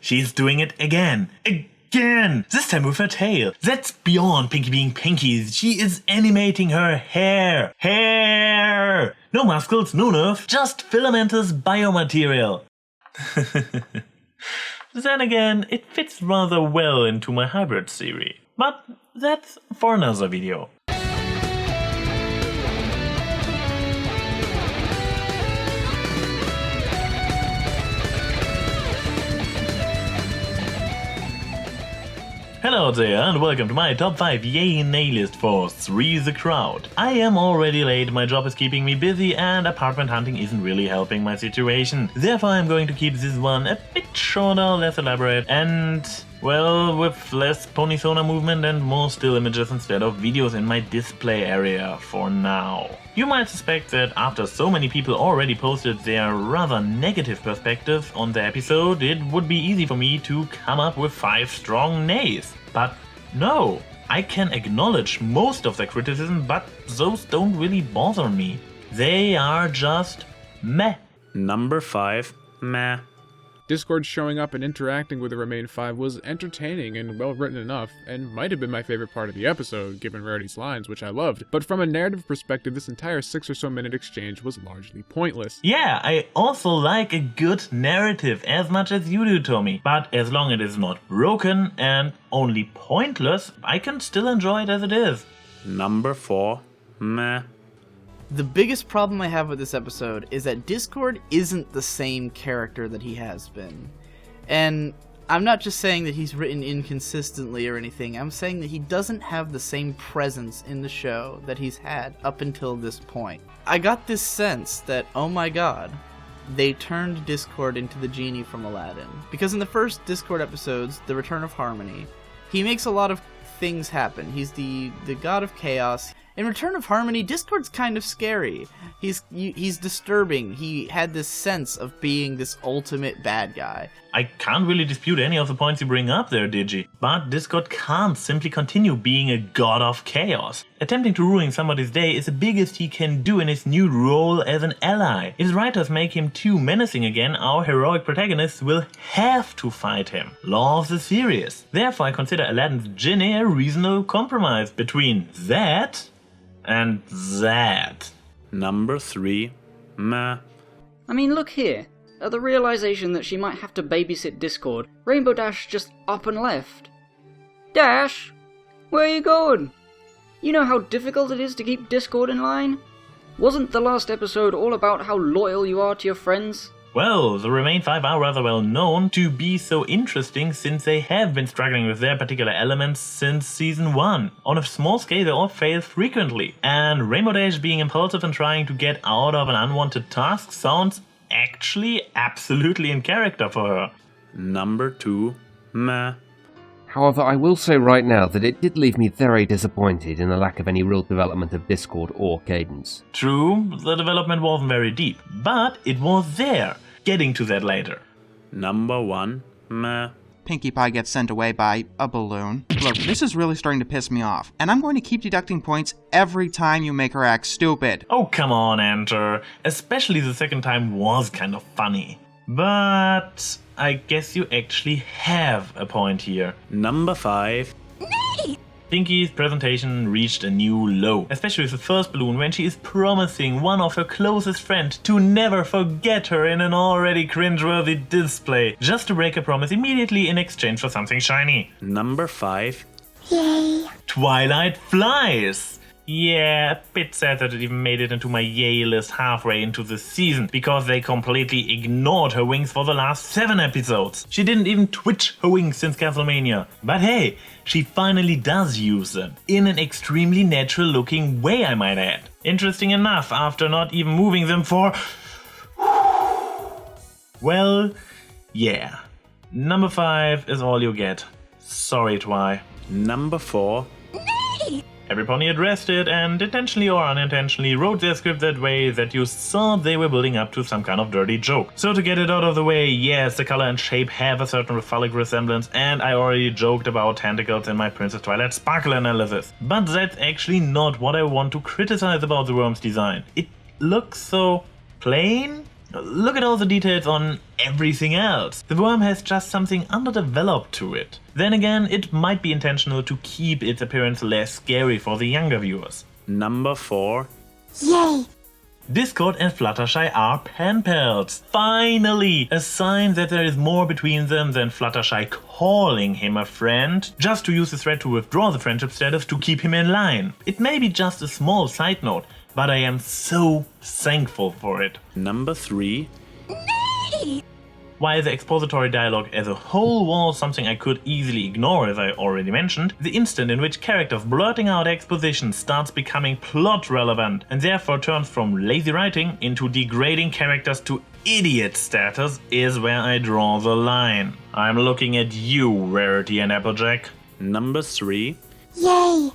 she's doing it again. Again! This time with her tail. That's beyond Pinky being Pinky. She is animating her hair. Hair! No muscles, no nerve, just filamentous biomaterial. Then again, it fits rather well into my hybrid theory. But that's for another video. Hello there and welcome to my top 5 Yay Neigh list for 3 The Crowd. I am already late, my job is keeping me busy and apartment hunting isn't really helping my situation. Therefore I'm going to keep this one a bit shorter, less elaborate and, well, with less pony-sona movement and more still images instead of videos in my display area for now. You might suspect that after so many people already posted their rather negative perspective on the episode, it would be easy for me to come up with 5 strong nays. But no, I can acknowledge most of the criticism, but those don't really bother me. They are just meh. Number 5, meh. Discord showing up and interacting with the remaining 5 was entertaining and well written enough, and might have been my favorite part of the episode, given Rarity's lines, which I loved. But from a narrative perspective, this entire 6 or so minute exchange was largely pointless. Yeah, I also like a good narrative as much as you do, Tommy. But as long as it is not broken and only pointless, I can still enjoy it as it is. Number 4, meh. The biggest problem I have with this episode is that Discord isn't the same character that he has been. And I'm not just saying that he's written inconsistently or anything, I'm saying that he doesn't have the same presence in the show that he's had up until this point. I got this sense that, oh my god, they turned Discord into the genie from Aladdin. Because in the first Discord episodes, The Return of Harmony, he makes a lot of things happen. He's the god of chaos. In Return of Harmony, Discord's kind of scary. He's disturbing. He had this sense of being this ultimate bad guy. I can't really dispute any of the points you bring up there, Digi. But Discord can't simply continue being a god of chaos. Attempting to ruin somebody's day is the biggest he can do in his new role as an ally. If writers make him too menacing again, our heroic protagonists will have to fight him. Law of the series. Therefore I consider Aladdin's genie a reasonable compromise between that and that. Number 3, meh. I mean, look here. At the realization that she might have to babysit Discord, Rainbow Dash just up and left. Dash? Where are you going? You know how difficult it is to keep Discord in line? Wasn't the last episode all about how loyal you are to your friends? Well, the remaining 5 are rather well known to be so interesting since they have been struggling with their particular elements since season 1. On a small scale they all fail frequently, and Rainbow Dash being impulsive and trying to get out of an unwanted task sounds actually absolutely in character for her. Number 2, meh. However, I will say right now that it did leave me very disappointed in the lack of any real development of Discord or Cadence. True, the development wasn't very deep, but it was there. Getting to that later. Number 1, meh. Pinkie Pie gets sent away by a balloon. Look, this is really starting to piss me off, and I'm going to keep deducting points every time you make her act stupid. Oh come on, Enter. Especially the second time was kind of funny. But I guess you actually have a point here. Number 5, Neigh! Pinky's presentation reached a new low, especially with the first balloon when she is promising one of her closest friends to never forget her in an already cringeworthy display, just to break a promise immediately in exchange for something shiny. Number 5, Yay! Twilight Flies! Yeah, a bit sad that it even made it into my yay list halfway into the season, because they completely ignored her wings for the last 7 episodes. She didn't even twitch her wings since Castlemania. But hey, she finally does use them. In an extremely natural looking way, I might add. Interesting enough, after not even moving them for... Well, yeah. Number 5 is all you get. Sorry, Twy. Number 4, Neigh! Every pony addressed it and intentionally or unintentionally wrote their script that way that you saw they were building up to some kind of dirty joke. So to get it out of the way, yes, the color and shape have a certain phallic resemblance, and I already joked about tentacles in my Princess Twilight Sparkle analysis. But that's actually not what I want to criticize about the worm's design. It looks so plain Look at all the details on everything else. The worm has just something underdeveloped to it. Then again, it might be intentional to keep its appearance less scary for the younger viewers. Number 4. Yay! Discord and Fluttershy are pen pals. Finally! A sign that there is more between them than Fluttershy calling him a friend, just to use the thread to withdraw the friendship status to keep him in line. It may be just a small side note, but I am so thankful for it. Number 3. Neigh! While the expository dialogue as a whole was something I could easily ignore, as I already mentioned, the instant in which characters blurting out exposition starts becoming plot relevant and therefore turns from lazy writing into degrading characters to idiot status is where I draw the line. I'm looking at you, Rarity and Applejack. Number 3. Yay!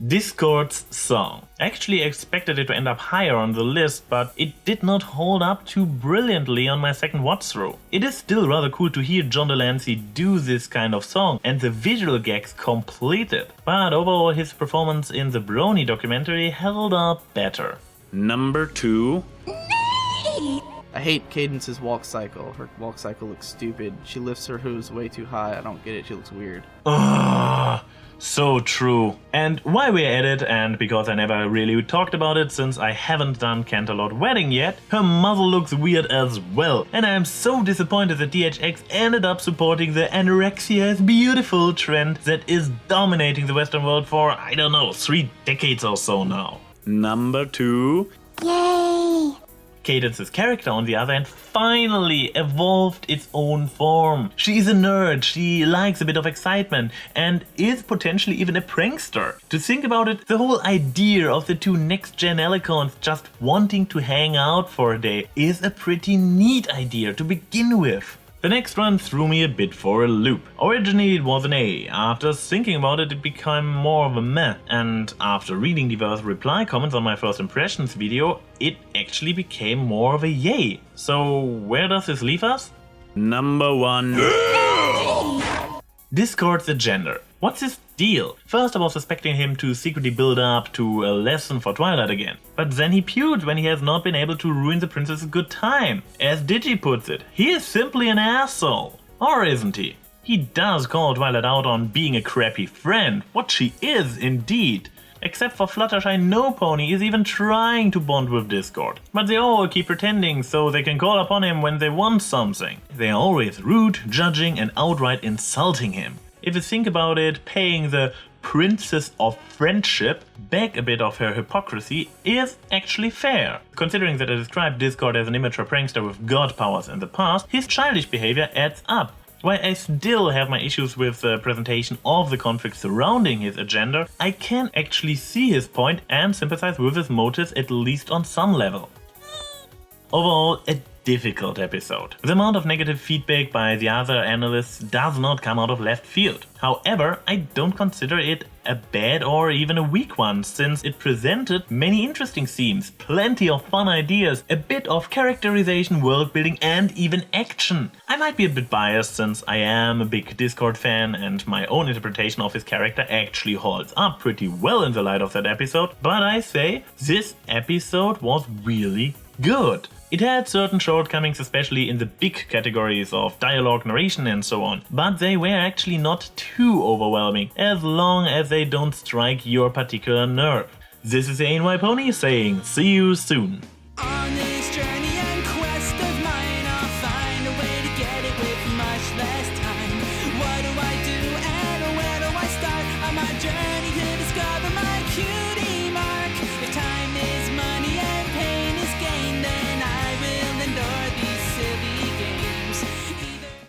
Discord's song. I actually expected it to end up higher on the list, but it did not hold up too brilliantly on my second watch through. It is still rather cool to hear John Delancey do this kind of song and the visual gags completed, but overall his performance in the Brony documentary held up better. Number 2. Neigh! I hate Cadence's walk cycle. Her walk cycle looks stupid. She lifts her hooves way too high. I don't get it. She looks weird. Ugh. So true. And while we're at it, and because I never really talked about it since I haven't done Canterlot Wedding yet, her muzzle looks weird as well. And I am so disappointed that DHX ended up supporting the anorexia is beautiful trend that is dominating the Western world for, I don't know, 3 decades or so now. Number 2. Yay! Cadence's character, on the other hand, finally evolved its own form. She is a nerd, she likes a bit of excitement, and is potentially even a prankster. To think about it, the whole idea of the 2 next-gen Alicorns just wanting to hang out for a day is a pretty neat idea to begin with. The next one threw me a bit for a loop. Originally it was an A, after thinking about it it became more of a meh, and after reading diverse reply comments on my first impressions video, it actually became more of a yay. So where does this leave us? Number 1. Discord's agenda. What's his deal? First I was suspecting him to secretly build up to a lesson for Twilight again. But then he puked when he has not been able to ruin the princess's good time. As Digi puts it, he is simply an asshole. Or isn't he? He does call Twilight out on being a crappy friend, what she is indeed. Except for Fluttershy, no pony is even trying to bond with Discord. But they all keep pretending so they can call upon him when they want something. They are always rude, judging and outright insulting him. If you think about it, paying the Princess of Friendship back a bit of her hypocrisy is actually fair. Considering that I described Discord as an immature prankster with god powers in the past, his childish behavior adds up. While I still have my issues with the presentation of the conflict surrounding his agenda, I can actually see his point and sympathize with his motives at least on some level. Overall, a difficult episode. The amount of negative feedback by the other analysts does not come out of left field. However, I don't consider it a bad or even a weak one, since it presented many interesting themes, plenty of fun ideas, a bit of characterization, world building and even action. I might be a bit biased since I am a big Discord fan and my own interpretation of his character actually holds up pretty well in the light of that episode, but I say this episode was really good. It had certain shortcomings, especially in the big categories of dialogue, narration and so on, but they were actually not too overwhelming, as long as they don't strike your particular nerve. This is AnY Pony saying see you soon.